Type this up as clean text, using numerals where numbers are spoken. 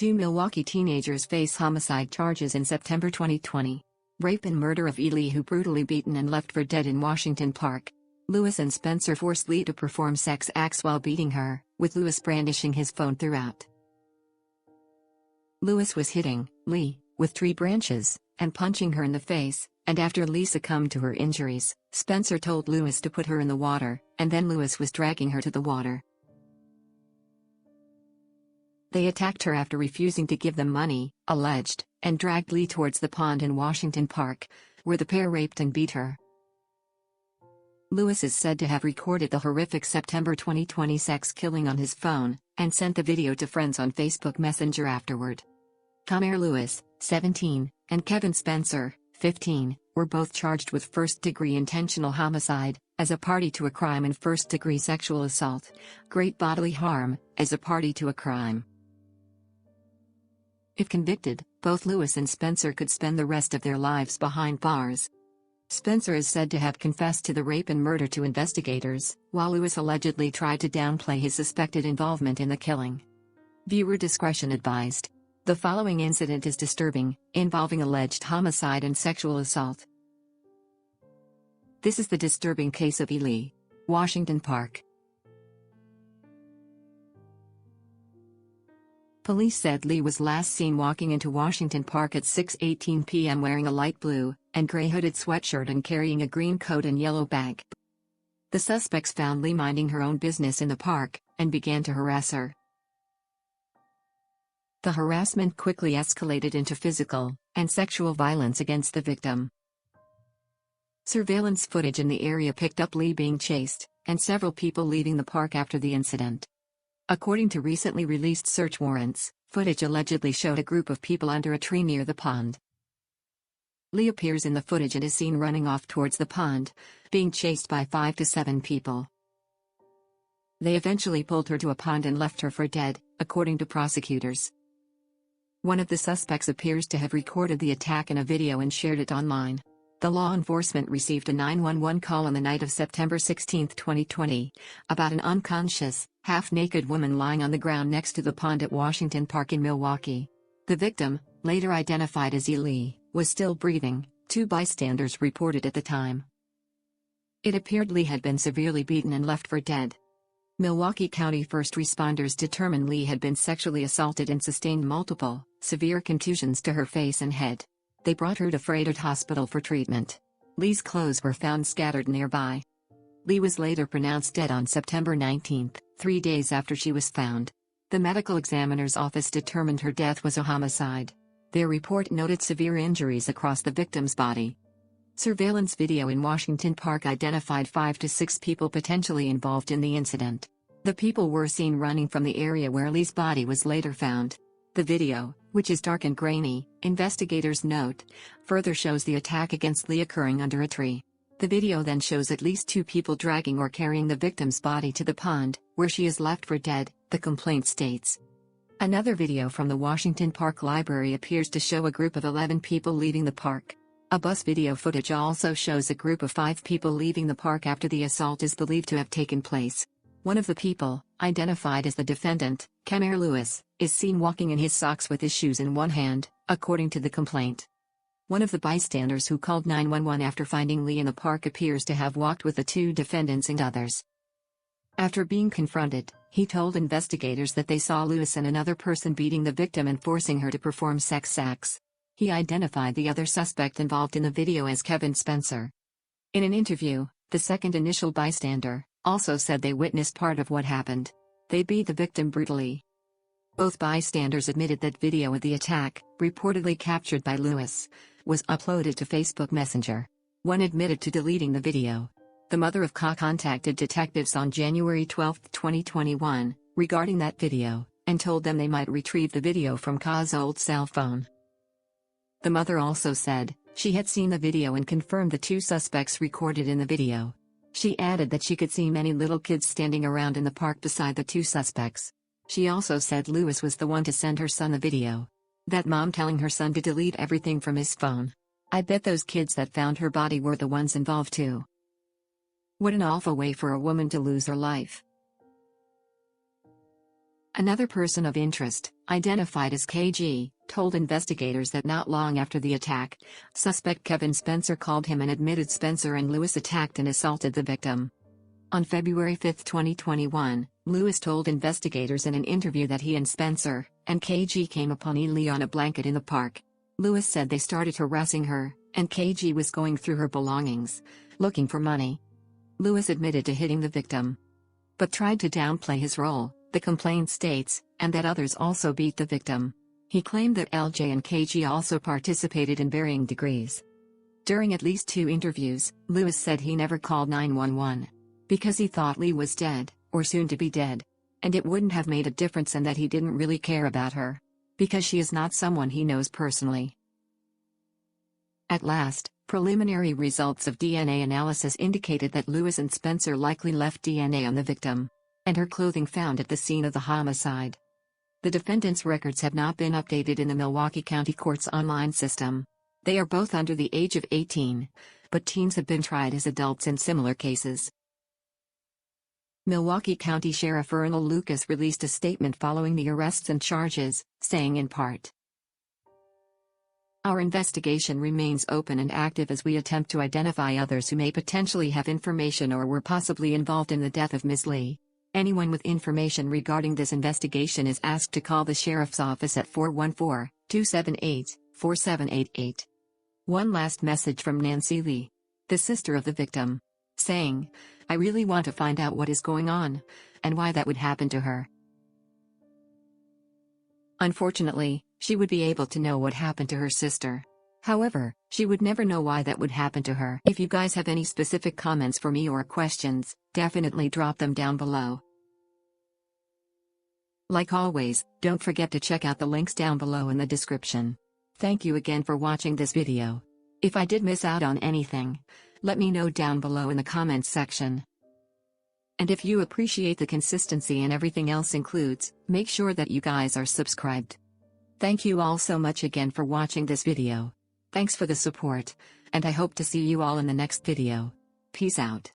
Two Milwaukee teenagers face homicide charges in September 2020. Rape and murder of Lee, who brutally beaten and left for dead in Washington Park. Lewis and Spencer forced Lee to perform sex acts while beating her, with Lewis brandishing his phone throughout. Lewis was hitting Lee with tree branches and punching her in the face, and after Lee succumbed to her injuries, Spencer told Lewis to put her in the water, and then Lewis was dragging her to the water. They attacked her after refusing to give them money, alleged, and dragged Lee towards the pond in Washington Park, where the pair raped and beat her. Lewis is said to have recorded the horrific September 2020 sex killing on his phone, and sent the video to friends on Facebook Messenger afterward. Kamar Lewis, 17, and Kevin Spencer, 15, were both charged with first-degree intentional homicide, as a party to a crime, and first-degree sexual assault, great bodily harm, as a party to a crime. If convicted, both Lewis and Spencer could spend the rest of their lives behind bars. Spencer is said to have confessed to the rape and murder to investigators, while Lewis allegedly tried to downplay his suspected involvement in the killing. Viewer discretion advised. The following incident is disturbing, involving alleged homicide and sexual assault. This is the disturbing case of Lee, Washington Park. Police said Lee was last seen walking into Washington Park at 6:18 p.m. wearing a light blue and gray hooded sweatshirt and carrying a green coat and yellow bag. The suspects found Lee minding her own business in the park and began to harass her. The harassment quickly escalated into physical and sexual violence against the victim. Surveillance footage in the area picked up Lee being chased, and several people leaving the park after the incident. According to recently released search warrants, footage allegedly showed a group of people under a tree near the pond. Lee appears in the footage and is seen running off towards the pond, being chased by 5 to 7 people. They eventually pulled her to a pond and left her for dead, according to prosecutors. One of the suspects appears to have recorded the attack in a video and shared it online. The law enforcement received a 911 call on the night of September 16, 2020, about an unconscious, half-naked woman lying on the ground next to the pond at Washington Park in Milwaukee. The victim, later identified as Lee, was still breathing, 2 bystanders reported at the time. It appeared Lee had been severely beaten and left for dead. Milwaukee County first responders determined Lee had been sexually assaulted and sustained multiple, severe contusions to her face and head. They brought her to Freighted Hospital for treatment. Lee's clothes were found scattered nearby. Lee was later pronounced dead on September 19, 3 days after she was found. The medical examiner's office determined her death was a homicide. Their report noted severe injuries across the victim's body. Surveillance video in Washington Park identified 5 to 6 people potentially involved in the incident. The people were seen running from the area where Lee's body was later found. The video, which is dark and grainy, investigators note, further shows the attack against Lee occurring under a tree. The video then shows at least 2 people dragging or carrying the victim's body to the pond, where she is left for dead, the complaint states. Another video from the Washington Park Library appears to show a group of 11 people leaving the park. A bus video footage also shows a group of 5 people leaving the park after the assault is believed to have taken place. One of the people, identified as the defendant, Kamar Lewis, is seen walking in his socks with his shoes in one hand, according to the complaint. One of the bystanders who called 911 after finding Lee in the park appears to have walked with the 2 defendants and others. After being confronted, he told investigators that they saw Lewis and another person beating the victim and forcing her to perform sex acts. He identified the other suspect involved in the video as Kevin Spencer. In an interview, the second initial bystander also said they witnessed part of what happened. They beat the victim brutally. Both bystanders admitted that video of the attack, reportedly captured by Lewis, was uploaded to Facebook Messenger. One admitted to deleting the video. The mother of Ka contacted detectives on January 12, 2021, regarding that video, and told them they might retrieve the video from Ka's old cell phone. The mother also said she had seen the video and confirmed the 2 suspects recorded in the video. She added that she could see many little kids standing around in the park beside the 2 suspects. She also said Lewis was the one to send her son the video. That mom telling her son to delete everything from his phone. I bet those kids that found her body were the ones involved too. What an awful way for a woman to lose her life. Another person of interest, identified as KG, told investigators that not long after the attack, suspect Kevin Spencer called him and admitted Spencer and Lewis attacked and assaulted the victim. On February 5, 2021, Lewis told investigators in an interview that he and Spencer and KG came upon Ely on a blanket in the park. Lewis said they started harassing her, and KG was going through her belongings, looking for money. Lewis admitted to hitting the victim, but tried to downplay his role, the complaint states, and that others also beat the victim. He claimed that LJ and KG also participated in varying degrees. During at least 2 interviews, Lewis said he never called 911 because he thought Lee was dead, or soon to be dead, and it wouldn't have made a difference and that he didn't really care about her, because she is not someone he knows personally. At last, preliminary results of DNA analysis indicated that Lewis and Spencer likely left DNA on the victim and her clothing found at the scene of the homicide. The defendant's records have not been updated in the Milwaukee County Court's online system. They are both under the age of 18, but teens have been tried as adults in similar cases. Milwaukee County Sheriff Ernal Lucas released a statement following the arrests and charges, saying in part, "Our investigation remains open and active as we attempt to identify others who may potentially have information or were possibly involved in the death of Ms. Lee. Anyone with information regarding this investigation is asked to call the Sheriff's Office at 414-278-4788. One last message from Nancy Lee, the sister of the victim, saying, "I really want to find out what is going on, and why that would happen to her." Unfortunately, she would be able to know what happened to her sister. However, she would never know why that would happen to her. If you guys have any specific comments for me or questions, definitely drop them down below. Like always, don't forget to check out the links down below in the description. Thank you again for watching this video. If I did miss out on anything, let me know down below in the comments section. And if you appreciate the consistency and everything else includes, make sure that you guys are subscribed. Thank you all so much again for watching this video. Thanks for the support, and I hope to see you all in the next video. Peace out.